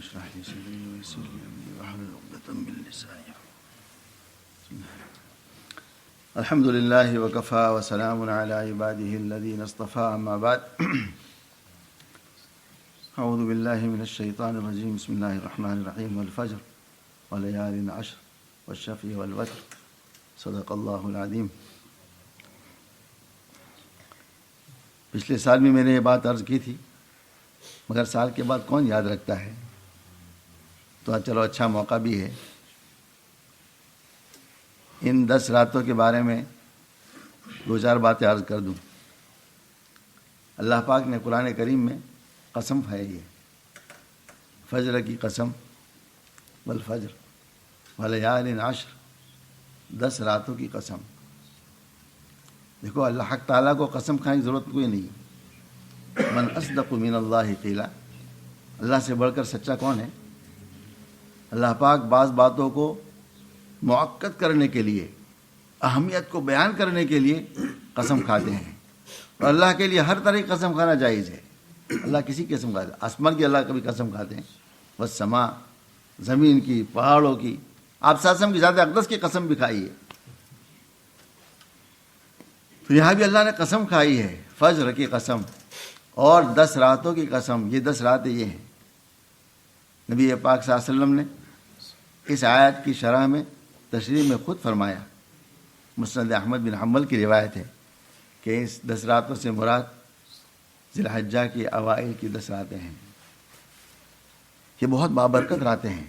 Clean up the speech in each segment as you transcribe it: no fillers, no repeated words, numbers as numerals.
اشرح لي صدري ويسر لي امري واحلل عقدة من لساني يفقهوا قولي. الحمد لله وكفى وسلام على عباده الذين اصطفى اما بعد. اعوذ بالله من الشیطان الرجیم. بسم اللہ الرحمن الرحیم. والفجر وليال عشر والشفع والوتر صدق اللہ العظیم. پچھلے سال بھی میں نے یہ بات عرض کی تھی، مگر سال کے بعد کون یاد رکھتا ہے، تو چلو اچھا موقع بھی ہے. ان 10 راتوں کے بارے میں 2-4 باتیں عرض کر دوں. اللہ پاک نے قرآن کریم میں قسم کھائی ہے، فجر کی قسم، والفجر ولیال عشر، 10 راتوں کی قسم. دیکھو اللہ حق تعالیٰ کو قسم کھانے کی ضرورت کوئی نہیں. من اصدق من اللہ قیلا، اللہ سے بڑھ کر سچا کون ہے؟ اللہ پاک بعض باتوں کو مؤکد کرنے کے لیے، اہمیت کو بیان کرنے کے لیے قسم کھاتے ہیں، اور اللہ کے لیے ہر طرح کی قسم کھانا جائز ہے. اللہ کسی کی قسم کھاتے ہیں، آسمان کی اللہ کبھی قسم کھاتے ہیں، والسماء، زمین کی، پہاڑوں کی. آپ ساسم کی ذات اقدس کی قسم بھی کھائی ہے. تو یہاں بھی اللہ نے قسم کھائی ہے، فجر کی قسم اور 10 راتوں کی قسم. یہ 10 راتیں یہ ہیں. نبی پاک صلی اللہ علیہ وسلم نے اس آیت کی شرح میں تشریح میں خود فرمایا. مسند احمد بن حنبل کی روایت ہے کہ اس 10 راتوں سے مراد ذی الحجہ کی اوائل کی 10 راتیں ہیں. یہ بہت بابرکت راتیں ہیں.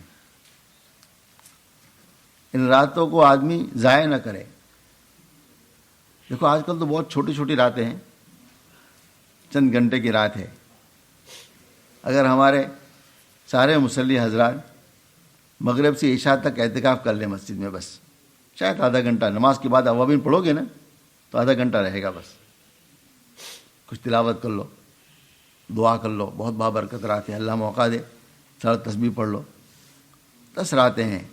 ان راتوں کو آدمی ضائع نہ کرے. دیکھو آج کل تو بہت چھوٹی چھوٹی راتیں ہیں، چند گھنٹے کی رات ہے. اگر ہمارے سارے مصلی حضرات مغرب سے عشاء تک اعتکاف کر لیں مسجد میں، بس شاید آدھا گھنٹہ، نماز کے بعد اوابین پڑھو گے نا تو آدھا گھنٹہ رہے گا. بس کچھ تلاوت کر لو، دعا کر لو. بہت بابرکت رات ہے، اللہ موقع دے سارا تسبیح پڑھ لو. 10 راتیں ہیں.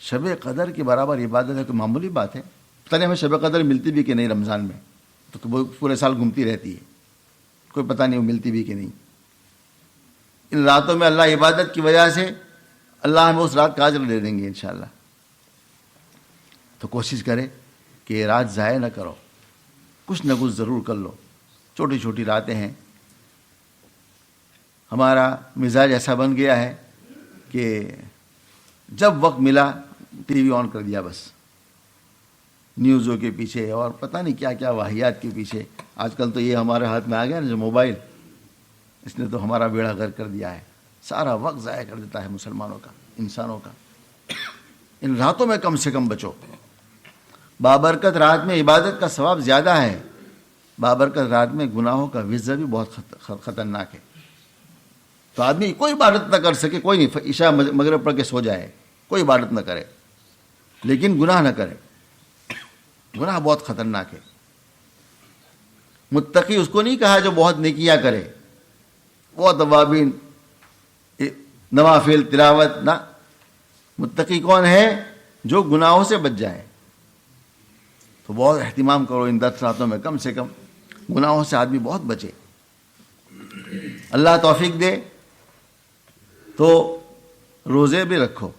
شب قدر کے برابر عبادت ہے، کوئی معمولی بات ہے. پتہ نہیں ہمیں شب قدر ملتی بھی کہ نہیں. رمضان میں تو پورے سال گھومتی رہتی ہے، کوئی پتہ نہیں وہ ملتی بھی کہ نہیں. ان راتوں میں اللہ عبادت کی وجہ سے اللہ ہمیں اس رات کا اجر دے دیں گے انشاءاللہ. تو کوشش کرے کہ یہ رات ضائع نہ کرو، کچھ نہ کچھ ضرور کر لو. چھوٹی چھوٹی راتیں ہیں. ہمارا مزاج ایسا بن گیا ہے کہ جب وقت ملا ٹی وی آن کر دیا، بس نیوزوں کے پیچھے اور پتہ نہیں کیا کیا واہیات کے پیچھے. آج کل تو یہ ہمارے ہاتھ میں آ گیا نا جو موبائل، اس نے تو ہمارا بیڑا غرق کر دیا ہے. سارا وقت ضائع کر دیتا ہے مسلمانوں کا، انسانوں کا. ان راتوں میں کم سے کم بچو. بابرکت رات میں عبادت کا ثواب زیادہ ہے. بابرکت رات میں گناہوں کا وزر بھی بہت خطرناک ہے. تو آدمی کوئی عبادت نہ کر سکے، کوئی نہیں، عشاء مغرب پڑھ کے سو جائے، کوئی عبادت نہ کرے، لیکن گناہ نہ کرے. گناہ بہت خطرناک ہے. متقی اس کو نہیں کہا جو بہت نیکیاں کرے، بہت اوابین، نوافل، تلاوت نہ. متقی کون ہے؟ جو گناہوں سے بچ جائے. تو بہت اہتمام کرو ان 10 راتوں میں، کم سے کم گناہوں سے آدمی بہت بچے. اللہ توفیق دے تو روزے بھی رکھو.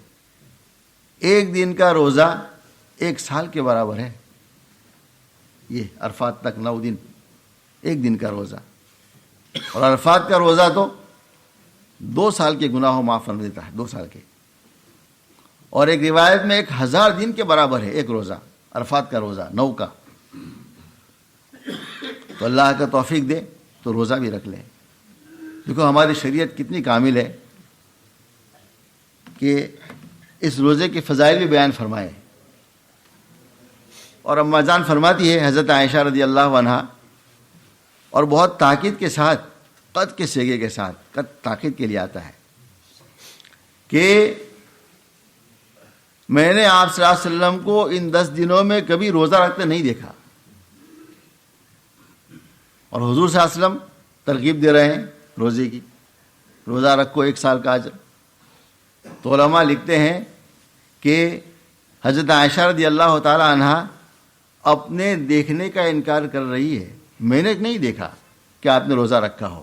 1 دن کا روزہ 1 سال کے برابر ہے. یہ عرفات تک 9 دن، 1 دن کا روزہ. اور عرفات کا روزہ تو 2 سال کے گناہوں معاف کر دیتا ہے، 2 سال کے. اور ایک روایت میں 1000 دن کے برابر ہے ایک روزہ، عرفات کا روزہ 9 کا. تو اللہ کا توفیق دے تو روزہ بھی رکھ لے. دیکھو ہماری شریعت کتنی کامل ہے کہ اس روزے کے فضائل بھی بیان فرمائے. اور اما جان فرماتی ہے حضرت عائشہ رضی اللہ عنہا، اور بہت تاکید کے ساتھ، قد کے سیغے کے ساتھ، قد تاکید کے لیے آتا ہے کہ میں نے آپ صلی اللہ علیہ وسلم کو ان 10 دنوں میں کبھی روزہ رکھتے نہیں دیکھا. اور حضور صلی اللہ علیہ وسلم ترغیب دے رہے ہیں روزے کی، روزہ رکھو 1 سال کا اجر. تو علماء لکھتے ہیں کہ حضرت عائشہ رضی اللہ تعالی عنہا اپنے دیکھنے کا انکار کر رہی ہے. میں نے نہیں دیکھا کہ آپ نے روزہ رکھا ہو.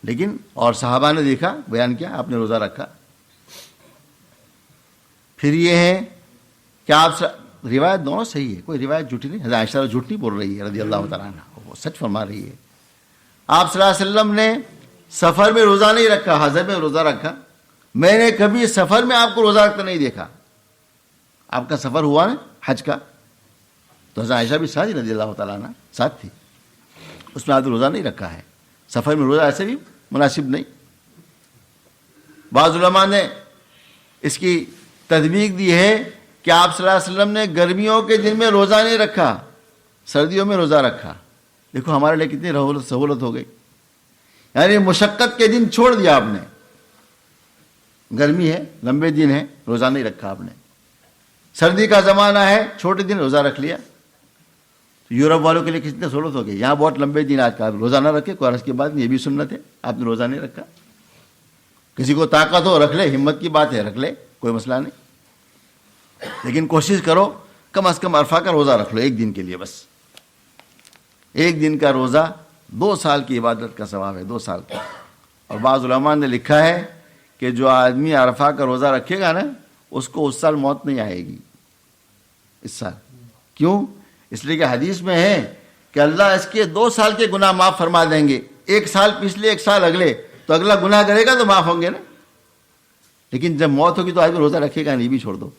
لیکن اور صحابہ نے دیکھا، بیان کیا، آپ نے روزہ رکھا. پھر یہ ہے کہ آپ روایت دونوں صحیح ہے، کوئی روایت جھوٹی نہیں. حضرت عائشہ جھوٹ نہیں بول رہی ہے رضی اللہ تعالیٰ عنہ، وہ سچ فرما رہی ہے. آپ صلی اللہ علیہ وسلم نے سفر میں روزہ نہیں رکھا، حضر میں روزہ رکھا. میں نے کبھی سفر میں آپ کو روزہ رکھتے نہیں دیکھا. آپ کا سفر ہوا نا حج کا، تو حضرت عائشہ بھی ساتھ رضی اللہ تعالیٰ عنہ ساتھ تھی، اس میں آپ نے روزہ نہیں رکھا ہے. سفر میں روزہ ایسے بھی مناسب نہیں. بعض علماء نے اس کی تطبیق دی ہے کہ آپ صلی اللہ علیہ وسلم نے گرمیوں کے دن میں روزہ نہیں رکھا، سردیوں میں روزہ رکھا. دیکھو ہمارے لیے کتنی سہولت ہو گئی، یعنی مشقت کے دن چھوڑ دیا آپ نے. گرمی ہے، لمبے دن ہے، روزہ نہیں رکھا آپ نے. سردی کا زمانہ ہے، چھوٹے دن روزہ رکھ لیا. یورپ والوں کے لیے کتنے سہولت ہو گئی، یہاں بہت لمبے دن آج کا روزہ نہ رکھے، کوئی عرض کی بات نہیں، یہ بھی سنت ہے. آپ نے روزہ نہیں رکھا. کسی کو طاقت ہو رکھ لے، ہمت کی بات ہے رکھ لے، کوئی مسئلہ نہیں. لیکن کوشش کرو کم از کم عرفہ کا روزہ رکھ لو ایک دن کے لیے بس. ایک دن کا روزہ 2 سال کی عبادت کا ثواب ہے، 2 سال کا. اور بعض علماء نے لکھا ہے کہ جو آدمی عرفہ کا روزہ رکھے گا نا، اس کو اس سال موت نہیں آئے گی اس سال. کیوں؟ اس لیے کہ حدیث میں ہے کہ اللہ اس کے 2 سال کے گناہ معاف فرما دیں گے. 1 سال پچھلے، 1 سال اگلے، تو اگلا گناہ کرے گا تو معاف ہوں گے نا. لیکن جب موت ہوگی تو آدمی روزہ رکھے گا نہیں، بھی چھوڑ دو.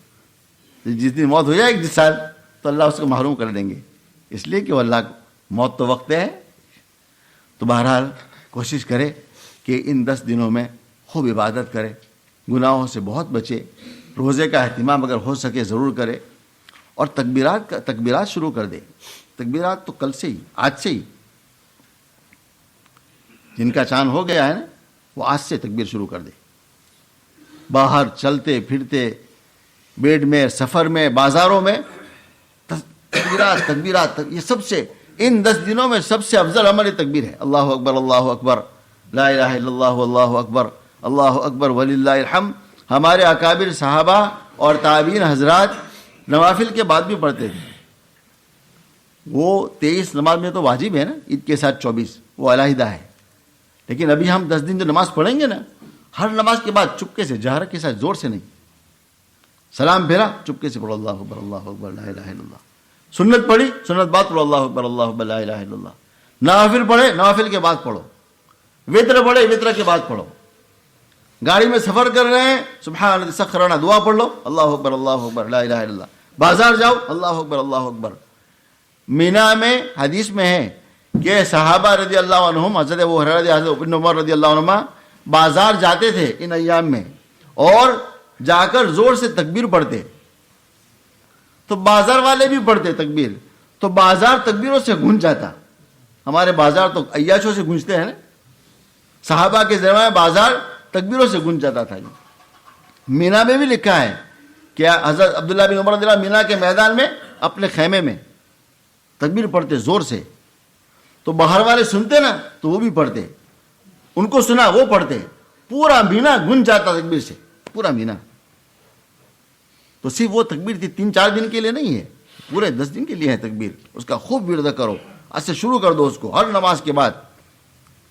جس دن موت ہو جائے گی جس سال، تو اللہ اس کو محروم کر دیں گے. اس لیے کہ وہ اللہ موت تو وقت ہے. تو بہرحال کوشش کرے کہ ان 10 دنوں میں خوب عبادت کرے، گناہوں سے بہت بچے. روزے کا اہتمام اگر ہو سکے ضرور کرے، اور تکبیرات شروع کر دے. تکبیرات تو کل سے ہی، آج سے ہی. جن کا چاند ہو گیا ہے نا، وہ آج سے تکبیر شروع کر دے. باہر چلتے پھرتے، بیڈ میں، سفر میں، بازاروں میں، تکبیرات. یہ سب سے ان 10 دنوں میں سب سے افضل عمل تکبیر ہے. اللہ اکبر، اللہ اکبر، لا الہ الا اللہ، اللہ اکبر، اللہ اکبر وللہ الحمد. ہمارے اکابر صحابہ اور تابعین حضرات نوافل کے بعد بھی پڑھتے تھے. وہ 23 نماز میں تو واجب ہے نا، عید کے ساتھ 24 وہ علیحدہ ہے. لیکن ابھی ہم 10 دن جو نماز پڑھیں گے نا، ہر نماز کے بعد چپکے سے، جہر کے ساتھ، زور سے نہیں. سلام پھیرا، چپکے سے پڑھو اللہ اکبر، اللہ اکبر، لا الہ الا اللہ. سنت پڑھی، سنت بعد پڑھو اللہ اکبر، اللہ اکبر، لا الہ الا اللہ. نوافل پڑھے، نوافل کے بعد پڑھو. وطر پڑھے، وطر کے بعد پڑھو. گاڑی میں سفر کر رہے ہیں، سبحان اللہ سخرنا، دعا پڑھ لو، اللہ اکبر، اللہ اکبر، لا الہ الا اللہ. بازار جاؤ، اللہ اکبر، اللہ اکبر. مینا میں حدیث میں ہے کہ صحابہ رضی اللہ عنہم، حضرت ابو ہریرہ، حضرت ابن عمر رضی اللہ عنہما بازار جاتے تھے ان ایام میں، اور جا کر زور سے تکبیر پڑھتے. تو بازار والے بھی پڑھتے تکبیر، تو بازار تکبیروں سے گونج جاتا. ہمارے بازار تو عیاشوں سے گونجتے ہیں نا، صحابہ کے زمانے میں بازار تکبیروں سے گونج جاتا تھا. مینا میں بھی لکھا ہے کہ حضرت عبداللہ بن عمر رضی اللہ مینا کے میدان میں اپنے خیمے میں تکبیر پڑھتے زور سے. تو باہر والے سنتے نا تو وہ بھی پڑھتے، ان کو سنا وہ پڑھتے. پورا مینا گونج جاتا تکبیر سے، پورا مینا. تو صرف وہ تکبیر تھی 3-4 دن کے لیے نہیں ہے، پورے 10 دن کے لیے ہے تکبیر. اس کا خوب ورد کرو، آج سے شروع کر دو اس کو. ہر نماز کے بعد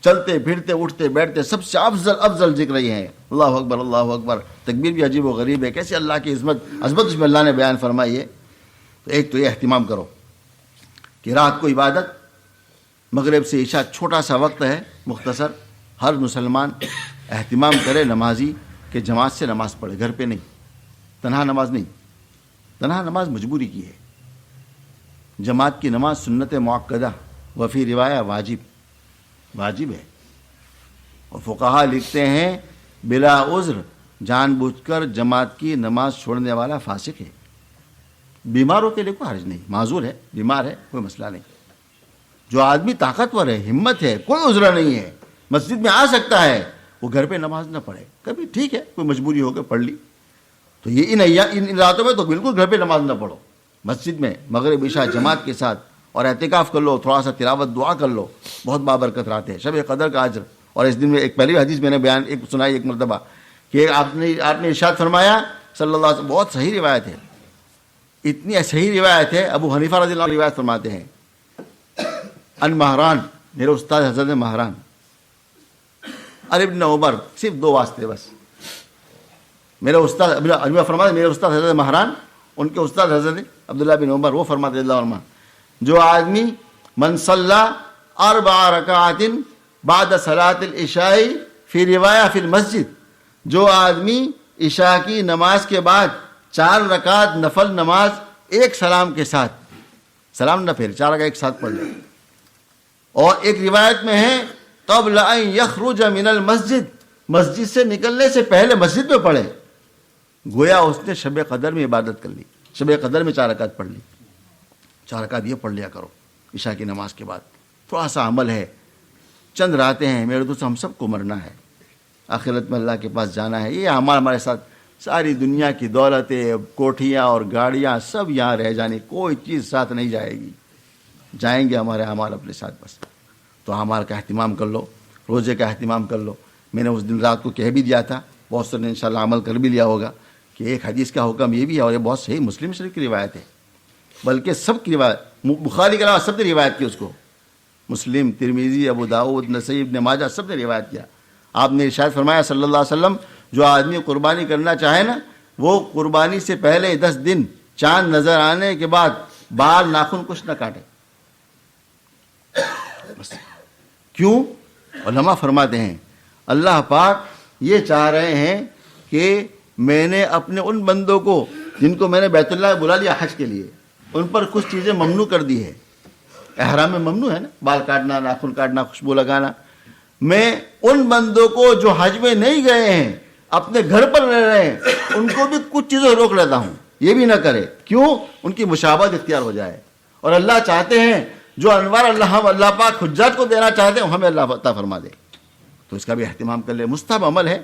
چلتے پھرتے، اٹھتے بیٹھتے، سب سے افضل ذکر یہ ہے اللہ اکبر، اللہ اکبر. تکبیر بھی عجیب و غریب ہے، کیسے اللہ کی عظمت اس میں اللہ نے بیان فرمائی ہے. تو ایک تو یہ اہتمام کرو کہ رات کو عبادت، مغرب سے عشاء چھوٹا سا وقت ہے مختصر. ہر مسلمان اہتمام کرے نمازی کہ جماعت سے نماز پڑھے، گھر پہ نہیں، تنہا نماز نہیں. تنہا نماز مجبوری کی ہے. جماعت کی نماز سنت مؤکدہ، وفی روایہ واجب ہے. اور فقہا لکھتے ہیں بلا عذر جان بوجھ کر جماعت کی نماز چھوڑنے والا فاسق ہے. بیماروں کے لیے کوئی حرج نہیں، معذور ہے، بیمار ہے، کوئی مسئلہ نہیں. جو آدمی طاقتور ہے، ہمت ہے، کوئی عذر نہیں ہے، مسجد میں آ سکتا ہے، وہ گھر پہ نماز نہ پڑھے. کبھی ٹھیک ہے کوئی مجبوری ہو کے پڑھ لی. تو یہ ان راتوں میں تو بالکل گھر پہ نماز نہ پڑھو، مسجد میں مغرب عشاء جماعت کے ساتھ، اور اعتکاف کر لو، تھوڑا سا تلاوت دعا کر لو. بہت بابرکت رات ہے، شب قدر کا اجر. اور اس دن میں ایک پہلی حدیث میں نے بیان ایک سنائی ایک مرتبہ کہ آپ نے ارشاد فرمایا صلی اللہ علیہ وسلم، بہت صحیح روایت ہے، اتنی صحیح روایت ہے. ابو حنیفہ رضی اللہ عنہ روایت فرماتے ہیں ان مہران، میرے استاد حضرت مہران اور ابن عمر، صرف 2 واسطے بس. میرے استاد ابھی فرماتے، میرے استاد حضرت مہران، ان کے استاد حضرت عبداللہ بن عمر، وہ فرماتے اللہ عنہ، جو آدمی من صلی 4 رکعات بعد صلاۃ العشاء فی روایہ فی المسجد، جو آدمی عشاء کی نماز کے بعد 4 رکعت نفل نماز ایک سلام کے ساتھ، سلام نہ پھر 4 رکعت ایک ساتھ پڑھ لے. اور ایک روایت میں ہے قبل ان یخرج من المسجد، مسجد سے نکلنے سے پہلے مسجد میں پڑھے، گویا اس نے شب قدر میں عبادت کر لی، شب قدر میں 4 رکعت پڑھ لی. 4 رکعت یہ پڑھ لیا کرو عشاء کی نماز کے بعد. تھوڑا سا عمل ہے، چند راتیں ہیں میرے دوست، ہم سب کو مرنا ہے، آخرت میں اللہ کے پاس جانا ہے. یہ اعمال ہمارے ساتھ، ساری دنیا کی دولتیں، کوٹھیاں اور گاڑیاں سب یہاں رہ جانی، کوئی چیز ساتھ نہیں جائے گی، جائیں گے ہمارے اعمال اپنے ساتھ بس. تو اعمال کا اہتمام کر لو، روزے کا اہتمام کر لو. میں نے اس دن رات کو کہہ بھی دیا تھا، بہت سے نے انشاءاللہ عمل کر بھی لیا ہوگا، کہ ایک حدیث کا حکم یہ بھی ہے، اور یہ بہت صحیح مسلم شریف کی روایت ہے، بلکہ سب کی روایت، بخاری کے علاوہ سب نے روایت کی اس کو، مسلم، ترمذی، ابو داؤد، نسائی، ابن ماجہ، سب نے روایت کیا. آپ نے ارشاد فرمایا صلی اللہ علیہ وسلم، جو آدمی قربانی کرنا چاہے نا، وہ قربانی سے پہلے 10 دن چاند نظر آنے کے بعد بال ناخن کچھ نہ کاٹے. بس. کیوں؟ علماء فرماتے ہیں اللہ پاک یہ چاہ رہے ہیں کہ میں نے اپنے ان بندوں کو جن کو میں نے بیت اللہ بلا لیا حج کے لیے، ان پر کچھ چیزیں ممنوع کر دی ہے. احرام میں ممنوع ہے نا، بال کاٹنا، ناخن کاٹنا، خوشبو لگانا. میں ان بندوں کو جو حج میں نہیں گئے ہیں، اپنے گھر پر رہ رہے ہیں، ان کو بھی کچھ چیزیں روک لیتا ہوں، یہ بھی نہ کرے. کیوں؟ ان کی مشابہت اختیار ہو جائے. اور اللہ چاہتے ہیں جو انوار اللہ پاک حجاج کو دینا چاہتے ہیں ہمیں اللہ عطا فرما دے. تو اس کا بھی اہتمام کر لے. مستحب عمل ہے،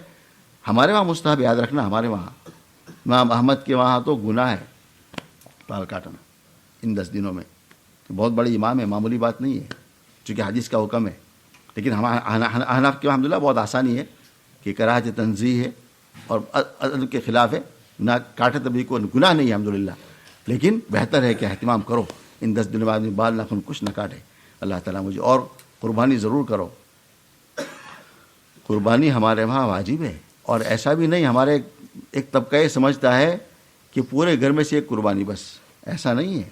ہمارے وہاں مستحب، یاد رکھنا، ہمارے وہاں امام احمد کے وہاں تو گناہ ہے بال کاٹنا ان 10 دنوں میں. بہت بڑی امام ہے، معمولی بات نہیں ہے، چونکہ حدیث کا حکم ہے. لیکن احناف کے الحمدللہ بہت آسانی ہے کہ کراہت تنزیہ ہے اور عدل کے خلاف ہے، نہ کاٹے تبھی کو گناہ نہیں ہے الحمدللہ. لیکن بہتر ہے کہ اہتمام کرو ان 10 دنوں بعد بال ناخن کچھ نہ کاٹے. اللہ تعالیٰ مجھے، اور قربانی ضرور کرو. قربانی ہمارے وہاں واجب ہے، اور ایسا بھی نہیں ہمارے ایک طبقہ یہ سمجھتا ہے کہ پورے گھر میں سے ایک قربانی بس، ایسا نہیں ہے.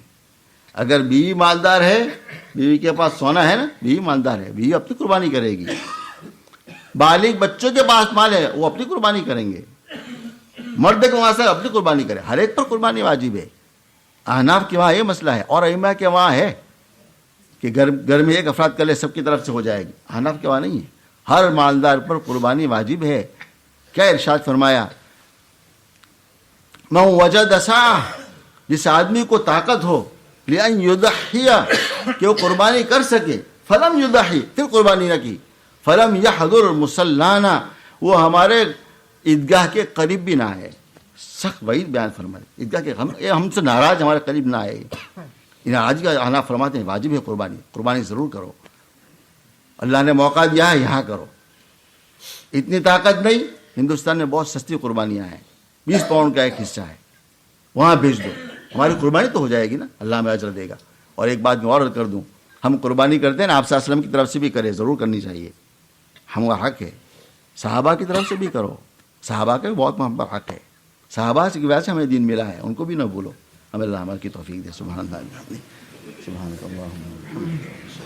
اگر بیوی مالدار ہے، بیوی کے پاس سونا ہے نا، بیوی مالدار ہے، بیوی اپنی قربانی کرے گی. بالغ بچوں کے پاس مال ہے، وہ اپنی قربانی کریں گے. مرد کے وہاں سے اپنی قربانی کرے، ہر ایک پر قربانی واجب ہے. احناف کے وہاں یہ مسئلہ ہے، اور ائمہ کے وہاں ہے کہ گھر میں ایک افراد کر لے سب کی طرف سے ہو جائے گی. احناف کے وہاں نہیں ہے، ہر مالدار پر قربانی واجب ہے. کیا ارشاد فرمایا؟ من وجد سعہ، جس آدمی کو طاقت ہو، لأن یضحی، کہ وہ قربانی کر سکے، فلم یضحی، پھر قربانی نہ کی، فلم یحضر مصلانا، وہ ہمارے عیدگاہ کے قریب بھی نہ آئے. سخت وعید بیان فرمائے، عیدگاہ کے ہم سے ناراض ہمارے قریب نہ آئے. آج کا احناف فرماتے ہیں واجب ہے قربانی، قربانی ضرور کرو. اللہ نے موقع دیا ہے، یہاں کرو. اتنی طاقت نہیں، ہندوستان میں بہت سستی قربانیاں ہیں، 20 پاؤنڈ کا ایک حصہ ہے، وہاں بھیج دو، ہماری قربانی تو ہو جائے گی نا، اللہ ہمیں اجر دے گا. اور ایک بات میں اور کر دوں، ہم قربانی کرتے ہیں نا، آپ صلی اللہ علیہ وسلم کی طرف سے بھی کرے، ضرور کرنی چاہیے، ہم کا حق ہے. صحابہ کی طرف سے بھی کرو، صحابہ کا بھی بہت محبت حق ہے. صحابہ کی وجہ سے ہمیں دین ملا ہے، ان کو بھی نہ بھولو. ہمیں اللہ عمل کی توفیق دے. سبحان اللہ، سبحان اللہ.